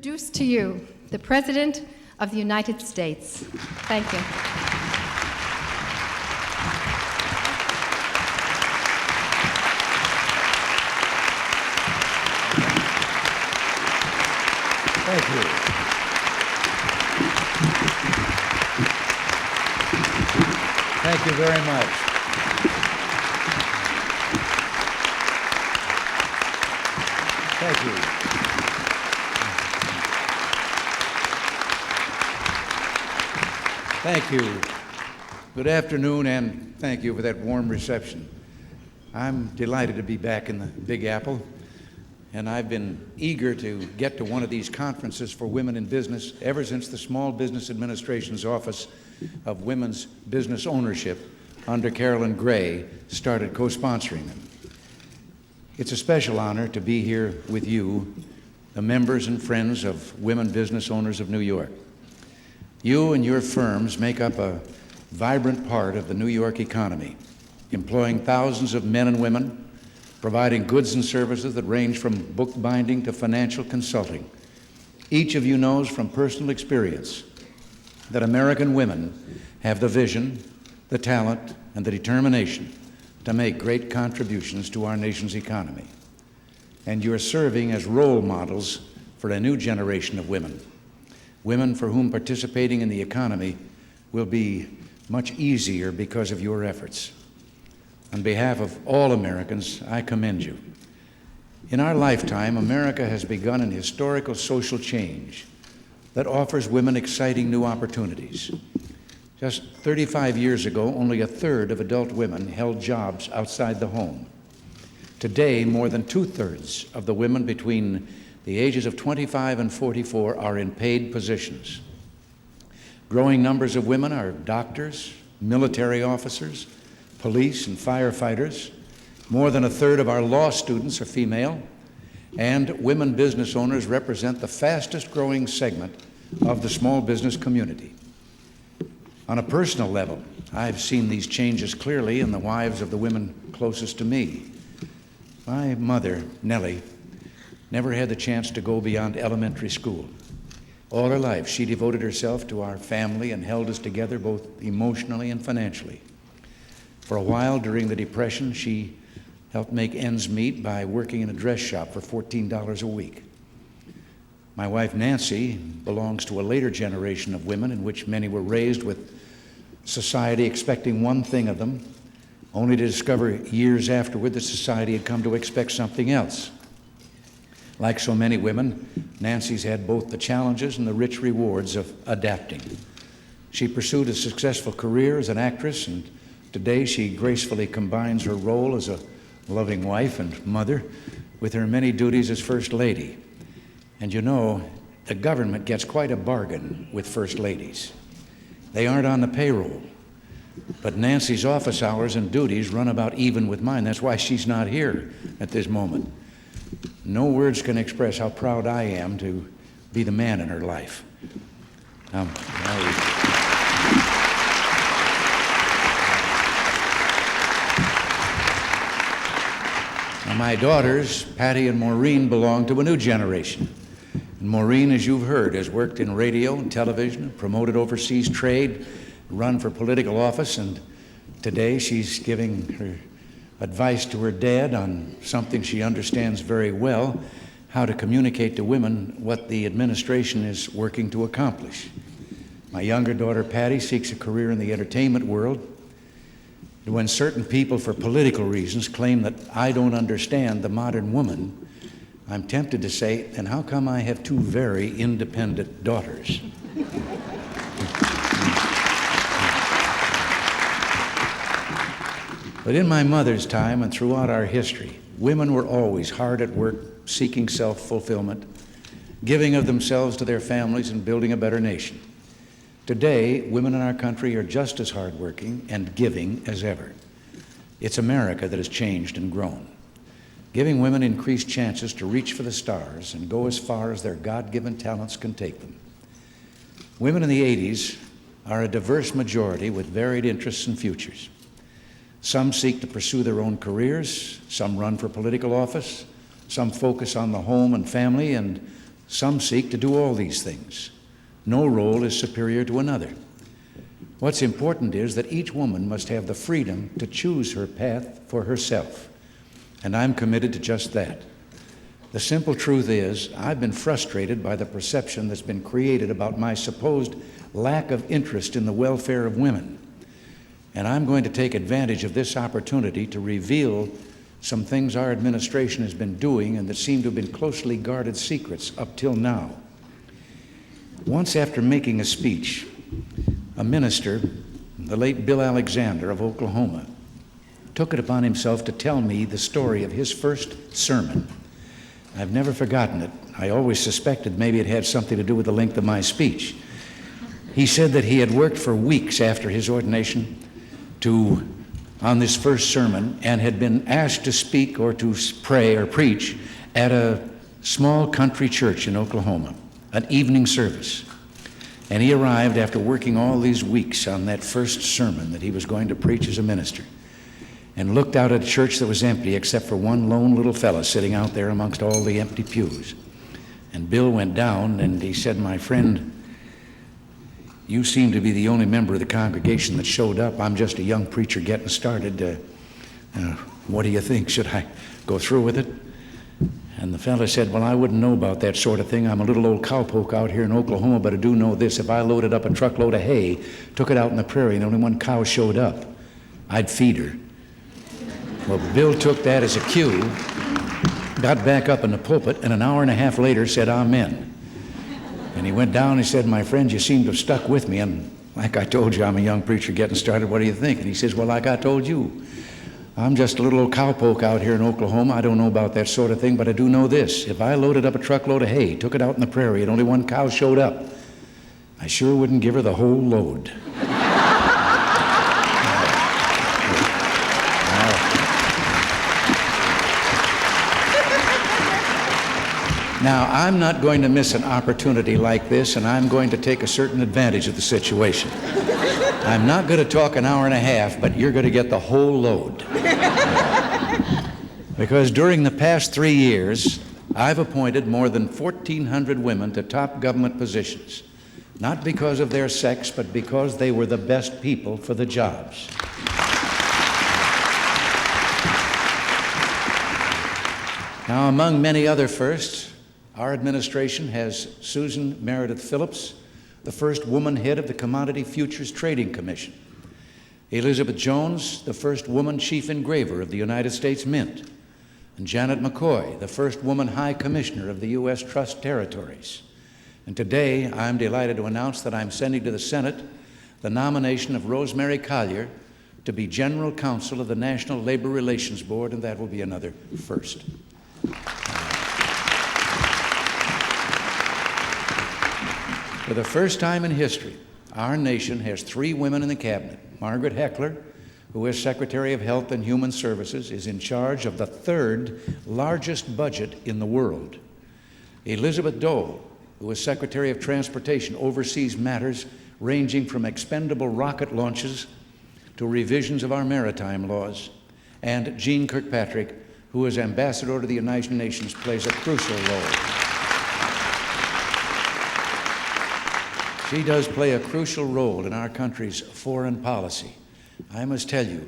introduce to you the President of the United States. Thank you. Thank you. Thank you very much. Thank you. Thank you. Good afternoon, and thank you for that warm reception. I'm delighted to be back in the Big Apple, and I've been eager to get to one of these conferences for women in business ever since the Small Business Administration's Office of Women's Business Ownership under Carolyn Gray started co-sponsoring them. It's a special honor to be here with you, the members and friends of Women Business Owners of New York. You and your firms make up a vibrant part of the New York economy, employing thousands of men and women, providing goods and services that range from bookbinding to financial consulting. Each of you knows from personal experience that American women have the vision, the talent, and the determination to make great contributions to our nation's economy. And you are serving as role models for a new generation of women for whom participating in the economy will be much easier because of your efforts. On behalf of all Americans, I commend you. In our lifetime, America has begun an historical social change that offers women exciting new opportunities. Just 35 years ago, only a third of adult women held jobs outside the home. Today, more than two-thirds of the women between the ages of 25 and 44 are in paid positions. Growing numbers of women are doctors, military officers, police and firefighters. More than a third of our law students are female, and women business owners represent the fastest growing segment of the small business community. On a personal level, I've seen these changes clearly in the wives of the women closest to me. My mother, Nellie, never had the chance to go beyond elementary school. All her life, she devoted herself to our family and held us together both emotionally and financially. For a while during the Depression, she helped make ends meet by working in a dress shop for $14 a week. My wife, Nancy, belongs to a later generation of women in which many were raised with society expecting one thing of them, only to discover years afterward that society had come to expect something else. Like so many women, Nancy's had both the challenges and the rich rewards of adapting. She pursued a successful career as an actress, and today she gracefully combines her role as a loving wife and mother with her many duties as First Lady. And you know, the government gets quite a bargain with First Ladies. They aren't on the payroll, but Nancy's office hours and duties run about even with mine. That's why she's not here at this moment. No words can express how proud I am to be the man in her life. Now, my daughters, Patty and Maureen, belong to a new generation. And Maureen, as you've heard, has worked in radio and television, promoted overseas trade, run for political office, and today she's giving her advice to her dad on something she understands very well, how to communicate to women what the administration is working to accomplish. My younger daughter, Patty, seeks a career in the entertainment world. When certain people, for political reasons, claim that I don't understand the modern woman, I'm tempted to say, then how come I have two very independent daughters? But in my mother's time and throughout our history, women were always hard at work, seeking self-fulfillment, giving of themselves to their families and building a better nation. Today, women in our country are just as hardworking and giving as ever. It's America that has changed and grown, giving women increased chances to reach for the stars and go as far as their God-given talents can take them. Women in the 80s are a diverse majority with varied interests and futures. Some seek to pursue their own careers, some run for political office, some focus on the home and family, and Some seek to do all these things. No role is superior to another. What's important is that each woman must have the freedom to choose her path for herself. And I'm committed to just that. The simple truth is, I've been frustrated by the perception that's been created about my supposed lack of interest in the welfare of women. And I'm going to take advantage of this opportunity to reveal some things our administration has been doing and that seem to have been closely guarded secrets up till now. Once after making a speech, a minister, the late Bill Alexander of Oklahoma, took it upon himself to tell me the story of his first sermon. I've never forgotten it. I always suspected maybe it had something to do with the length of my speech. He said that he had worked for weeks after his ordination on this first sermon and had been asked to speak or to pray or preach at a small country church in Oklahoma, an evening service. And he arrived after working all these weeks on that first sermon that he was going to preach as a minister, and looked out at a church that was empty except for one lone little fella sitting out there amongst all the empty pews. And Bill went down and he said, "My friend, you seem to be the only member of the congregation that showed up. I'm just a young preacher getting started. What do you think? Should I go through with it?" And the fella said, "Well, I wouldn't know about that sort of thing. I'm a little old cowpoke out here in Oklahoma, but I do know this. If I loaded up a truckload of hay, took it out in the prairie, and only one cow showed up, I'd feed her." Well, Bill took that as a cue, got back up in the pulpit, and an hour and a half later said, "Amen." And he went down and he said, "My friend, you seem to have stuck with me. And like I told you, I'm a young preacher getting started. What do you think?" And he says, "Well, like I told you, I'm just a little old cowpoke out here in Oklahoma. I don't know about that sort of thing, but I do know this. If I loaded up a truckload of hay, took it out in the prairie, and only one cow showed up, I sure wouldn't give her the whole load." Now, I'm not going to miss an opportunity like this, and I'm going to take a certain advantage of the situation. I'm not going to talk an hour and a half, but you're going to get the whole load. Because during the past 3 years, I've appointed more than 1,400 women to top government positions, not because of their sex, but because they were the best people for the jobs. Now, among many other firsts, our administration has Susan Meredith Phillips, the first woman head of the Commodity Futures Trading Commission; Elizabeth Jones, the first woman chief engraver of the United States Mint; and Janet McCoy, the first woman high commissioner of the U.S. Trust Territories. And today, I'm delighted to announce that I'm sending to the Senate the nomination of Rosemary Collier to be General Counsel of the National Labor Relations Board, and that will be another first. For the first time in history, our nation has 3 women in the cabinet. Margaret Heckler, who is Secretary of Health and Human Services, is in charge of the 3rd largest budget in the world. Elizabeth Dole, who is Secretary of Transportation, oversees matters ranging from expendable rocket launches to revisions of our maritime laws. And Jean Kirkpatrick, who is Ambassador to the United Nations, plays a crucial role. She does play a crucial role in our country's foreign policy. I must tell you,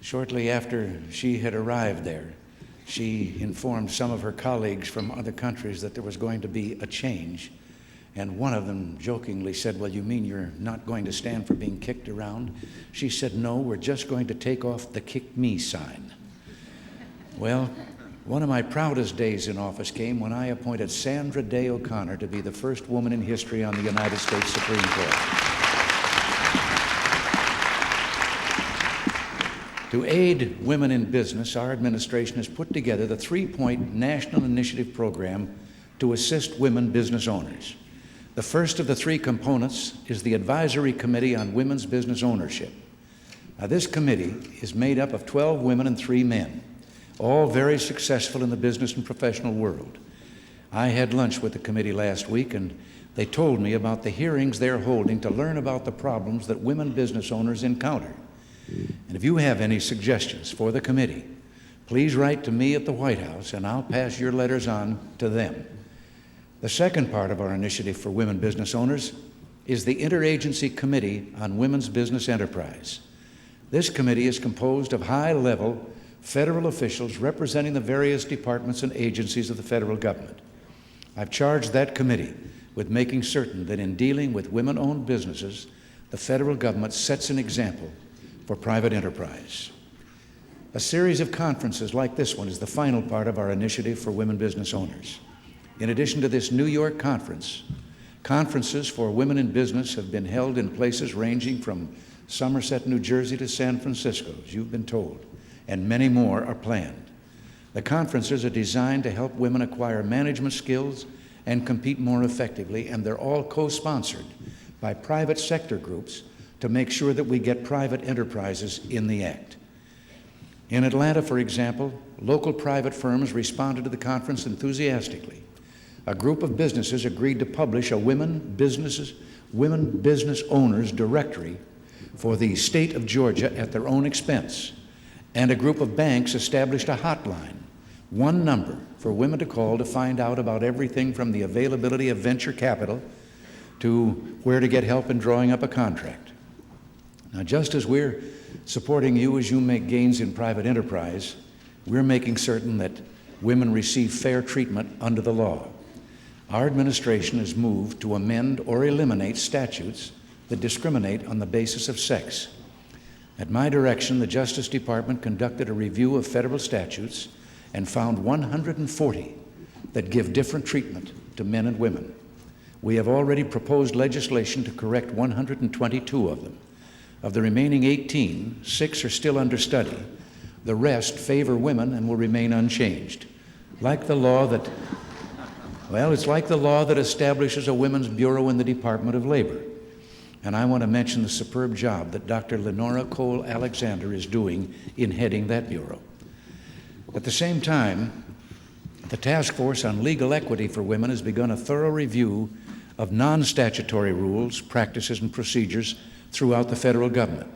shortly after she had arrived there, she informed some of her colleagues from other countries that there was going to be a change. And one of them jokingly said, "Well, you mean you're not going to stand for being kicked around?" She said, "No, we're just going to take off the kick me sign." Well, one of my proudest days in office came when I appointed Sandra Day O'Connor to be the first woman in history on the United States Supreme Court. To aid women in business, our administration has put together the 3-point national initiative program to assist women business owners. The first of the 3 components is the Advisory Committee on Women's Business Ownership. Now, this committee is made up of 12 women and 3 men, all very successful in the business and professional world. I had lunch with the committee last week, and they told me about the hearings they're holding to learn about the problems that women business owners encounter. And if you have any suggestions for the committee, please write to me at the White House, and I'll pass your letters on to them. The second part of our initiative for women business owners is the Interagency Committee on Women's Business Enterprise. This committee is composed of high-level federal officials representing the various departments and agencies of the federal government. I've charged that committee with making certain that in dealing with women-owned businesses, the federal government sets an example for private enterprise. A series of conferences like this one is the final part of our initiative for women business owners. In addition to this New York conference, conferences for women in business have been held in places ranging from Somerset, New Jersey to San Francisco, as you've been told, and many more are planned. The conferences are designed to help women acquire management skills and compete more effectively, and they're all co-sponsored by private sector groups to make sure that we get private enterprises in the act. In Atlanta, for example, local private firms responded to the conference enthusiastically. A group of businesses agreed to publish a women business owners directory for the state of Georgia at their own expense, and a group of banks established a hotline, one number for women to call to find out about everything from the availability of venture capital to where to get help in drawing up a contract. Now, just as we're supporting you as you make gains in private enterprise, we're making certain that women receive fair treatment under the law. Our administration has moved to amend or eliminate statutes that discriminate on the basis of sex. At my direction, the Justice Department conducted a review of federal statutes and found 140 that give different treatment to men and women. We have already proposed legislation to correct 122 of them. Of the remaining 18, 6 are still under study. The rest favor women and will remain unchanged. It's like the law that establishes a women's bureau in the Department of Labor. And I want to mention the superb job that Dr. Lenora Cole Alexander is doing in heading that bureau. At the same time, the Task Force on Legal Equity for Women has begun a thorough review of non-statutory rules, practices, and procedures throughout the federal government.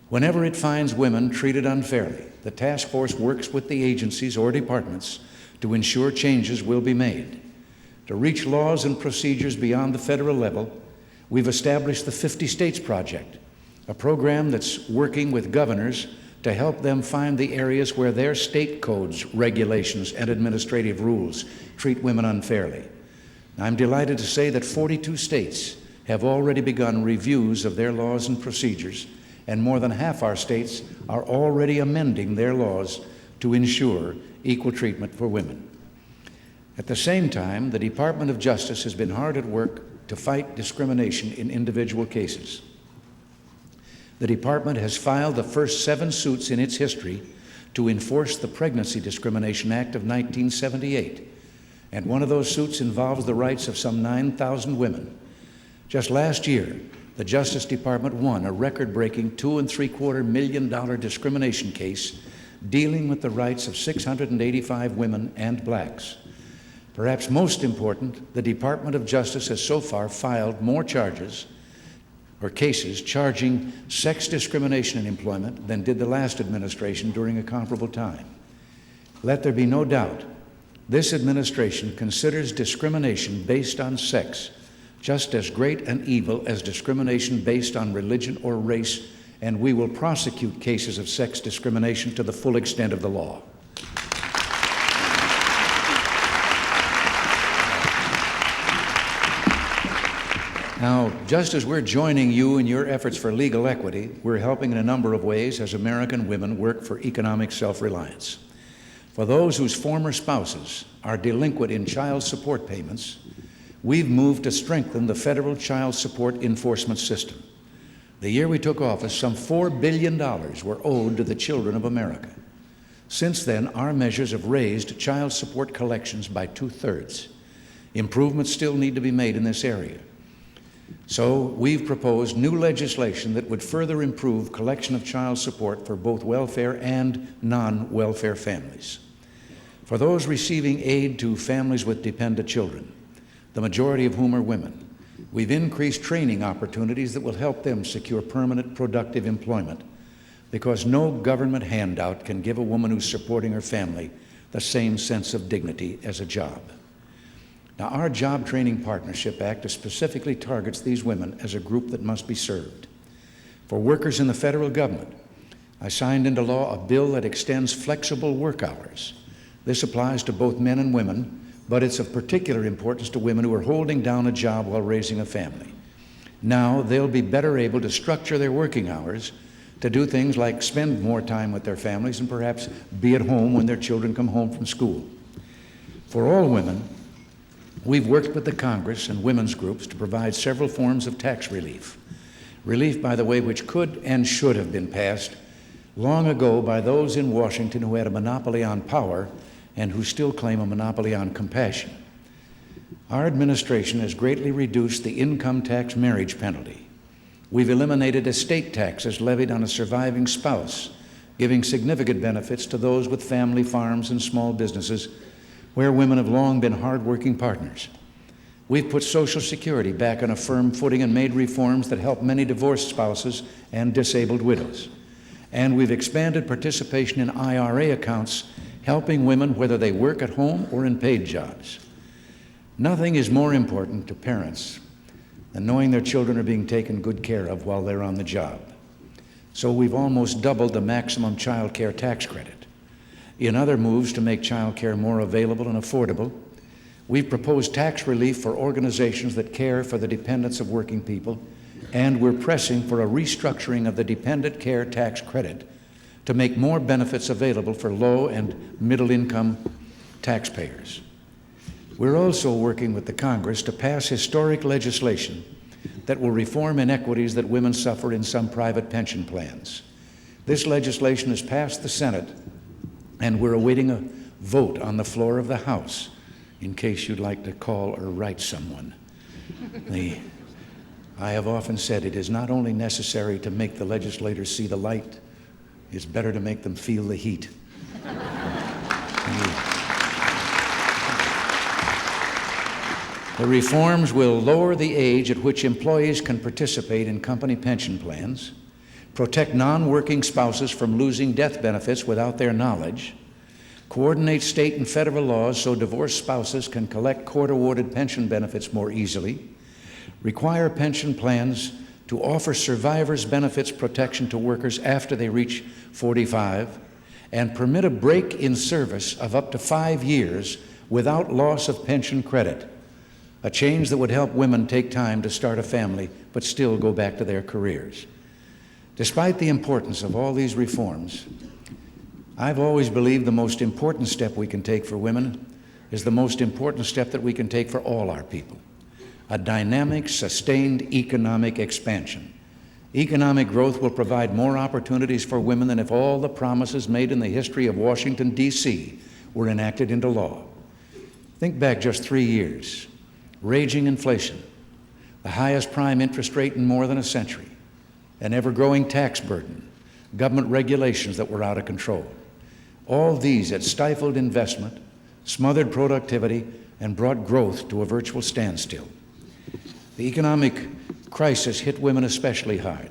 Whenever it finds women treated unfairly, the task force works with the agencies or departments to ensure changes will be made. To reach laws and procedures beyond the federal level, we've established the 50 States Project, a program that's working with governors to help them find the areas where their state codes, regulations, and administrative rules treat women unfairly. I'm delighted to say that 42 states have already begun reviews of their laws and procedures, and more than half our states are already amending their laws to ensure equal treatment for women. At the same time, the Department of Justice has been hard at work to fight discrimination in individual cases. The department has filed the first 7 suits in its history to enforce the Pregnancy Discrimination Act of 1978, and one of those suits involves the rights of some 9,000 women. Just last year, the Justice Department won a record-breaking $2.75 million discrimination case dealing with the rights of 685 women and blacks. Perhaps most important, the Department of Justice has so far filed more charges or cases charging sex discrimination in employment than did the last administration during a comparable time. Let there be no doubt, this administration considers discrimination based on sex just as great an evil as discrimination based on religion or race, and we will prosecute cases of sex discrimination to the full extent of the law. Now, just as we're joining you in your efforts for legal equity, we're helping in a number of ways as American women work for economic self-reliance. For those whose former spouses are delinquent in child support payments, we've moved to strengthen the federal child support enforcement system. The year we took office, some $4 billion were owed to the children of America. Since then, our measures have raised child support collections by 2/3. Improvements still need to be made in this area. So we've proposed new legislation that would further improve collection of child support for both welfare and non-welfare families. For those receiving aid to families with dependent children, the majority of whom are women, we've increased training opportunities that will help them secure permanent, productive employment, because no government handout can give a woman who's supporting her family the same sense of dignity as a job. Now, our Job Training Partnership Act specifically targets these women as a group that must be served. For workers in the federal government, I signed into law a bill that extends flexible work hours. This applies to both men and women, but it's of particular importance to women who are holding down a job while raising a family. Now they'll be better able to structure their working hours to do things like spend more time with their families and perhaps be at home when their children come home from school. For all women, we've worked with the Congress and women's groups to provide several forms of tax relief. Relief, by the way, which could and should have been passed long ago by those in Washington who had a monopoly on power and who still claim a monopoly on compassion. Our administration has greatly reduced the income tax marriage penalty. We've eliminated estate taxes levied on a surviving spouse, giving significant benefits to those with family farms and small businesses where women have long been hard-working partners. We've put Social Security back on a firm footing and made reforms that help many divorced spouses and disabled widows. And we've expanded participation in IRA accounts, helping women whether they work at home or in paid jobs. Nothing is more important to parents than knowing their children are being taken good care of while they're on the job. So we've almost doubled the maximum child care tax credit. In other moves to make child care more available and affordable, we've proposed tax relief for organizations that care for the dependents of working people, and we're pressing for a restructuring of the dependent care tax credit to make more benefits available for low and middle income taxpayers. We're also working with the Congress to pass historic legislation that will reform inequities that women suffer in some private pension plans. This legislation has passed the Senate, and we're awaiting a vote on the floor of the House, in case you'd like to call or write someone. I have often said it is not only necessary to make the legislators see the light, it's better to make them feel the heat. The reforms will lower the age at which employees can participate in company pension plans, protect non-working spouses from losing death benefits without their knowledge, coordinate state and federal laws so divorced spouses can collect court-awarded pension benefits more easily, require pension plans to offer survivors' benefits protection to workers after they reach 45, and permit a break in service of up to 5 years without loss of pension credit, a change that would help women take time to start a family but still go back to their careers. Despite the importance of all these reforms, I've always believed the most important step we can take for women is the most important step that we can take for all our people: a dynamic, sustained economic expansion. Economic growth will provide more opportunities for women than if all the promises made in the history of Washington, D.C. were enacted into law. Think back just 3 years. Raging inflation, the highest prime interest rate in more than a century, an ever-growing tax burden, government regulations that were out of control. All these had stifled investment, smothered productivity, and brought growth to a virtual standstill. The economic crisis hit women especially hard.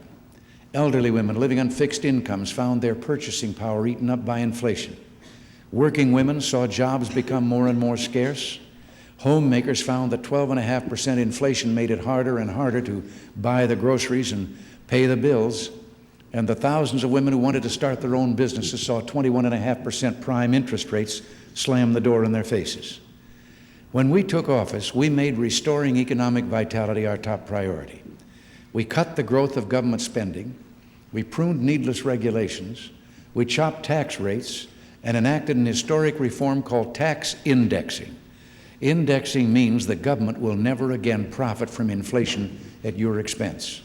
Elderly women living on fixed incomes found their purchasing power eaten up by inflation. Working women saw jobs become more and more scarce. Homemakers found that 12.5% inflation made it harder and harder to buy the groceries and pay the bills. And the thousands of women who wanted to start their own businesses saw 21.5% prime interest rates slam the door in their faces. When we took office, we made restoring economic vitality our top priority. We cut the growth of government spending, we pruned needless regulations, we chopped tax rates, and enacted an historic reform called tax indexing. Indexing means the government will never again profit from inflation at your expense.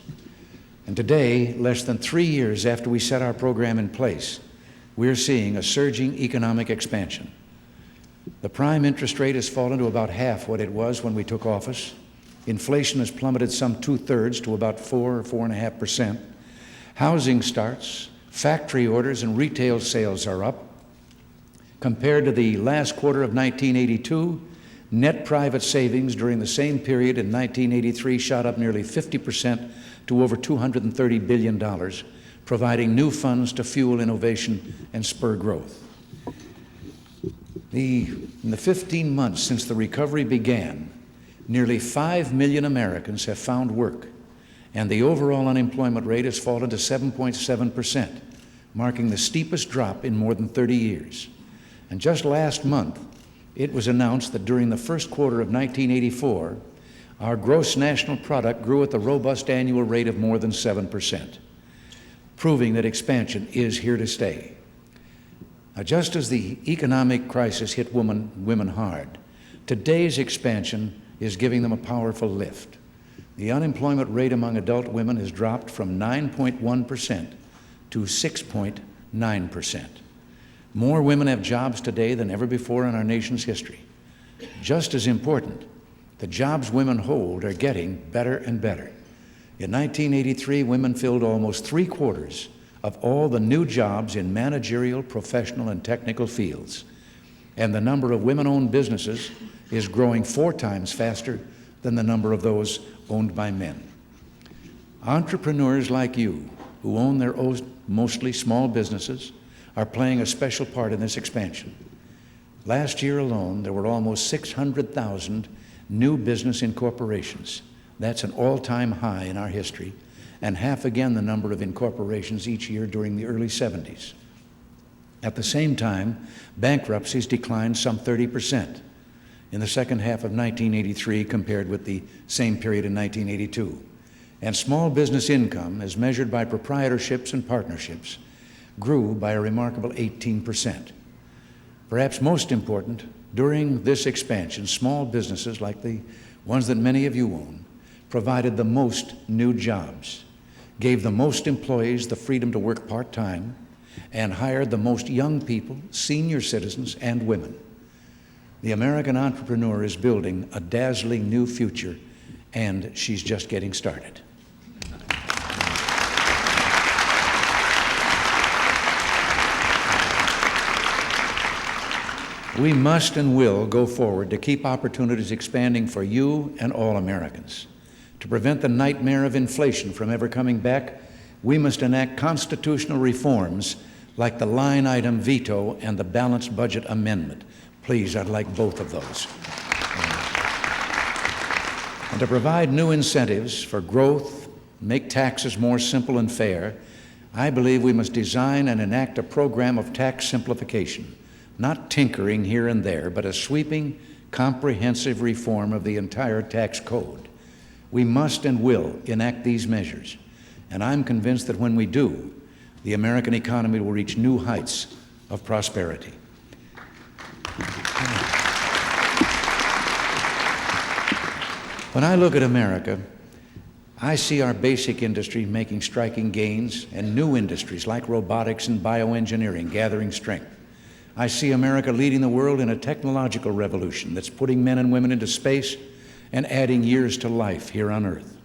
And today, less than 3 years after we set our program in place, we're seeing a surging economic expansion. The prime interest rate has fallen to about half what it was when we took office. Inflation has plummeted some 2/3 to about 4 or 4.5%. Housing starts, factory orders, and retail sales are up. Compared to the last quarter of 1982, net private savings during the same period in 1983 shot up nearly 50% to over $230 billion, providing new funds to fuel innovation and spur growth. In the 15 months since the recovery began, Nearly 5 million Americans have found work, and the overall unemployment rate has fallen to 7.7%, marking the steepest drop in more than 30 years. And just last month, it was announced that during the first quarter of 1984, our gross national product grew at the robust annual rate of more than 7%, proving that expansion is here to stay. Now, just as the economic crisis hit women hard, today's expansion is giving them a powerful lift. The unemployment rate among adult women has dropped from 9.1% to 6.9%. More women have jobs today than ever before in our nation's history. Just as important, the jobs women hold are getting better and better. In 1983, women filled almost 3/4 of all the new jobs in managerial, professional, and technical fields. And the number of women-owned businesses is growing 4 times faster than the number of those owned by men. Entrepreneurs like you, who own their own mostly small businesses, are playing a special part in this expansion. Last year alone, there were almost 600,000 new business incorporations. That's an all-time high in our history, and half again the number of incorporations each year during the early 70s. At the same time, bankruptcies declined some 30% in the second half of 1983 compared with the same period in 1982. And small business income, as measured by proprietorships and partnerships, grew by a remarkable 18%. Perhaps most important, during this expansion, small businesses like the ones that many of you own provided the most new jobs, gave the most employees the freedom to work part-time, and hired the most young people, senior citizens, and women. The American entrepreneur is building a dazzling new future, and she's just getting started. We must and will go forward to keep opportunities expanding for you and all Americans. To prevent the nightmare of inflation from ever coming back, we must enact constitutional reforms like the line item veto and the balanced budget amendment. Please, I'd like both of those. And to provide new incentives for growth, make taxes more simple and fair, I believe we must design and enact a program of tax simplification. Not tinkering here and there, but a sweeping, comprehensive reform of the entire tax code. We must and will enact these measures, and I'm convinced that when we do, the American economy will reach new heights of prosperity. When I look at America, I see our basic industry making striking gains and new industries like robotics and bioengineering gathering strength. I see America leading the world in a technological revolution that's putting men and women into space and adding years to life here on Earth.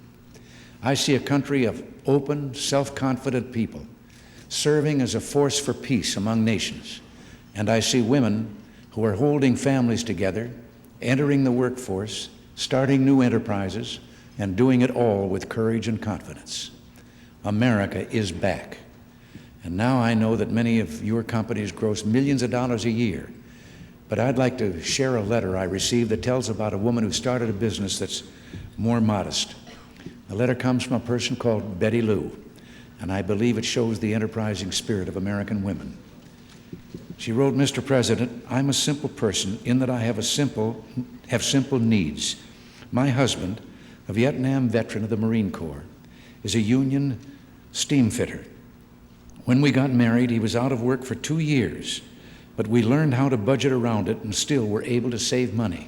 I see a country of open, self-confident people serving as a force for peace among nations. And I see women who are holding families together, entering the workforce, starting new enterprises, and doing it all with courage and confidence. America is back. And now I know that many of your companies gross millions of dollars a year. But I'd like to share a letter I received that tells about a woman who started a business that's more modest. The letter comes from a person called Betty Lou, and I believe it shows the enterprising spirit of American women. She wrote, "Mr. President, I'm a simple person in that I have simple needs. My husband, a Vietnam veteran of the Marine Corps, is a union steam fitter. When we got married, he was out of work for 2 years, but we learned how to budget around it and still were able to save money.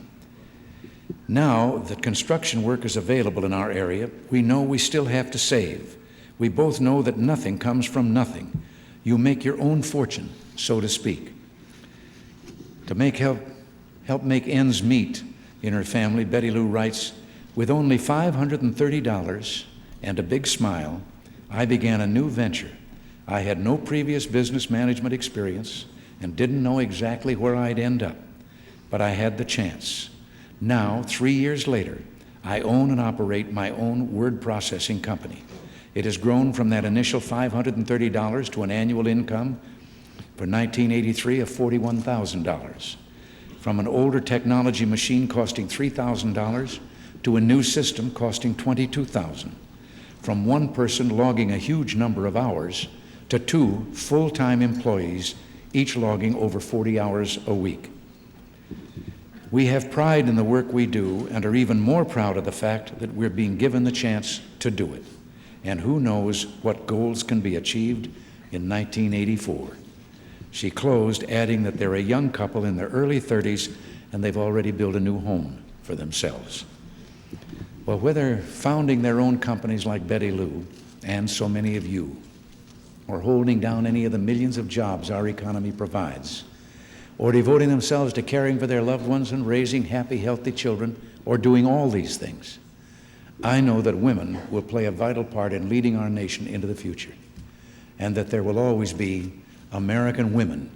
Now that construction work is available in our area, we know we still have to save. We both know that nothing comes from nothing. You make your own fortune, so to speak." To help make ends meet in her family, Betty Lou writes, "With only $530 and a big smile, I began a new venture. I had no previous business management experience and didn't know exactly where I'd end up, but I had the chance. Now, 3 years later, I own and operate my own word processing company. It has grown from that initial $530 to an annual income for 1983 of $41,000. From an older technology machine costing $3,000 to a new system costing $22,000, from one person logging a huge number of hours to 2 full-time employees, each logging over 40 hours a week. We have pride in the work we do and are even more proud of the fact that we're being given the chance to do it. And who knows what goals can be achieved in 1984. She closed, adding that they're a young couple in their early 30s and they've already built a new home for themselves. Well, whether founding their own companies like Betty Lou and so many of you, or holding down any of the millions of jobs our economy provides, or devoting themselves to caring for their loved ones and raising happy, healthy children, or doing all these things, I know that women will play a vital part in leading our nation into the future, and that there will always be American women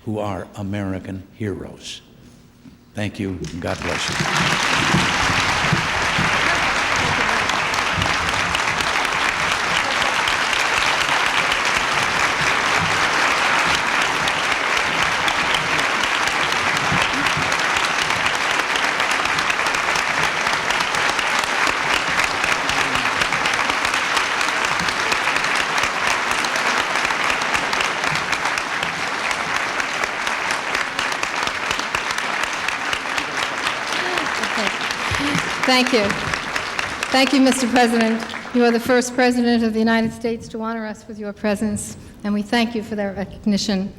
who are American heroes. Thank you, and God bless you. Thank you. Thank you, Mr. President. You are the first President of the United States to honor us with your presence, and we thank you for that recognition.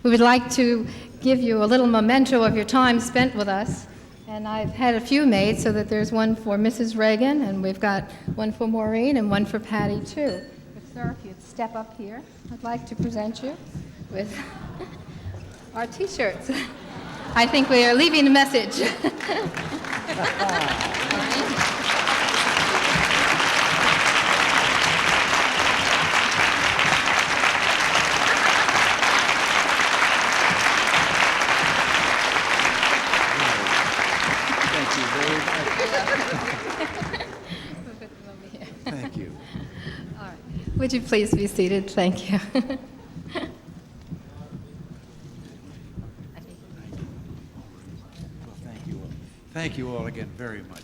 We would like to give you a little memento of your time spent with us, and I've had a few made so that there's one for Mrs. Reagan, and we've got one for Maureen and one for Patty, too. But, sir, if you'd step up here, I'd like to present you with our T-shirts. I think we are leaving a message. Thank you. All right. Would you please be seated? Thank you. Thank you all again very much.